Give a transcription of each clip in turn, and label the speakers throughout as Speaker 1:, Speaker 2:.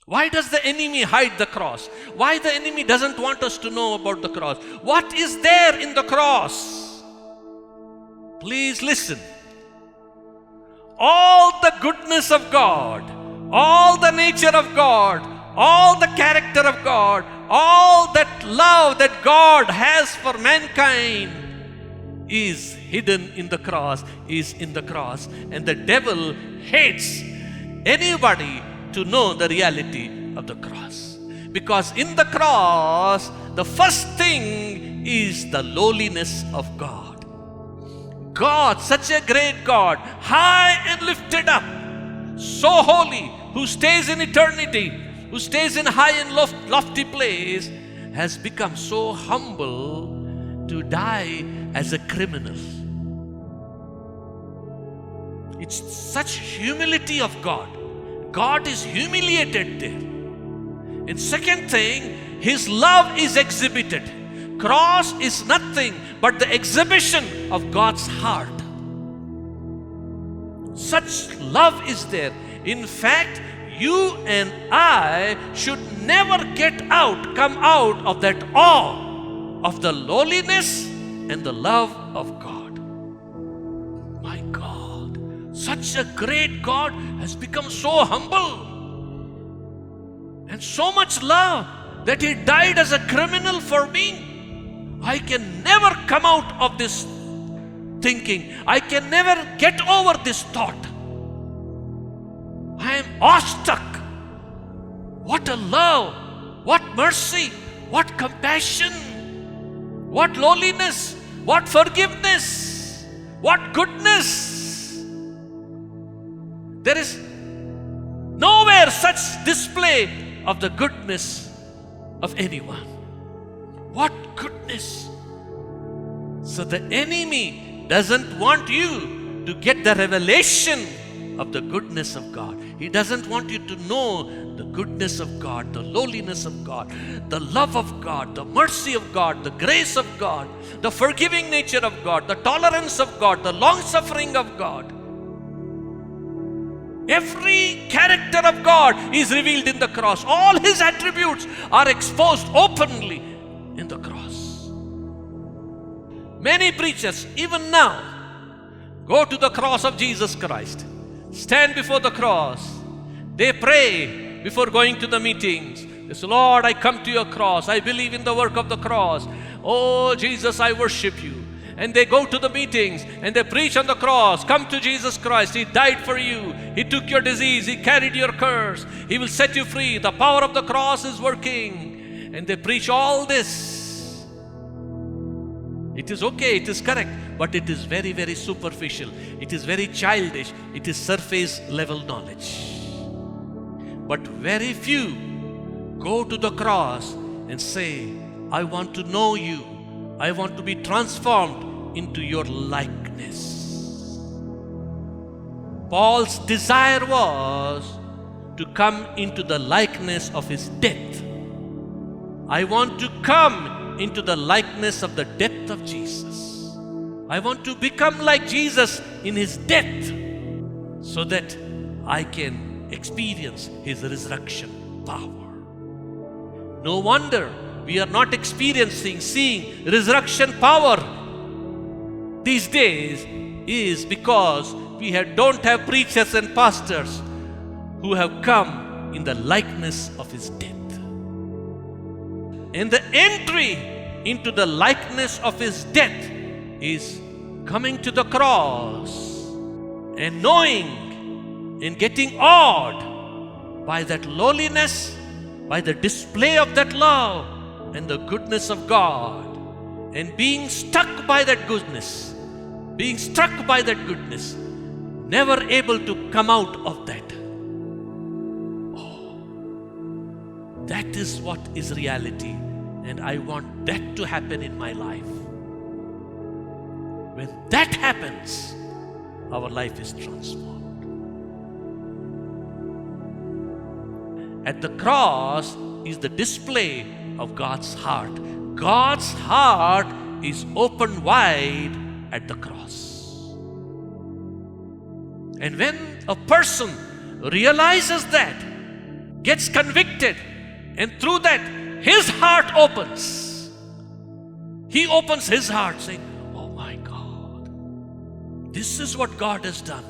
Speaker 1: Why does the enemy hide the cross? Why the enemy doesn't want us to know about the cross? What is there in the cross? Please listen. All the goodness of God, all the nature of God, all the character of God, all that love that God has for mankind is hidden in the cross, is in the cross. And the devil hates anybody to know the reality of the cross. Because in the cross, the first thing is the lowliness of God. God, such a great God, high and lifted up, so holy, who stays in eternity, who stays in high and lofty place, has become so humble to die as a criminal. It's such humility of God. God is humiliated there. And second thing, His love is exhibited. Cross is nothing but the exhibition of God's heart. Such love is there. In fact, you and I should never come out of that awe of the lowliness and the love of God. My God, such a great God has become so humble and so much love that He died as a criminal for me. I can never come out of this thinking. I can never get over this thought. I am awestruck. What a love, what mercy, what compassion, what lowliness, what forgiveness, what goodness. There is nowhere such display of the goodness of anyone. What goodness! So the enemy doesn't want you to get the revelation of the goodness of God. He doesn't want you to know the goodness of God, the lowliness of God, the love of God, the mercy of God, the grace of God, the forgiving nature of God, the tolerance of God, the long suffering of God. Every character of God is revealed in the cross. All His attributes are exposed openly in the cross. Many preachers, even now, go to the cross of Jesus Christ, stand before the cross. They pray before going to the meetings. They say, Lord, I come to your cross. I believe in the work of the cross. Oh, Jesus, I worship you. And they go to the meetings and they preach on the cross. Come to Jesus Christ. He died for you. He took your disease. He carried your curse. He will set you free. The power of the cross is working. And they preach all this. It is okay, it is correct, but it is very, very superficial. It is very childish. It is surface level knowledge. But very few go to the cross and say, I want to know you. I want to be transformed into your likeness. Paul's desire was to come into the likeness of his death. I want to come into the likeness of the death of Jesus. I want to become like Jesus in His death so that I can experience His resurrection power. No wonder we are not seeing resurrection power these days is because we don't have preachers and pastors who have come in the likeness of His death. And the entry into the likeness of His death is coming to the cross and knowing and getting awed by that lowliness, by the display of that love and the goodness of God, and being struck by that goodness, never able to come out of that. That is what is reality, and I want that to happen in my life. When that happens, our life is transformed. At the cross is the display of God's heart. God's heart is open wide at the cross. And when a person realizes that, gets convicted, and through that, his heart opens. He opens his heart saying, oh my God, this is what God has done.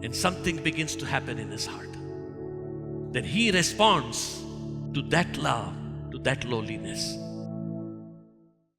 Speaker 1: And something begins to happen in his heart. Then he responds to that love, to that lowliness.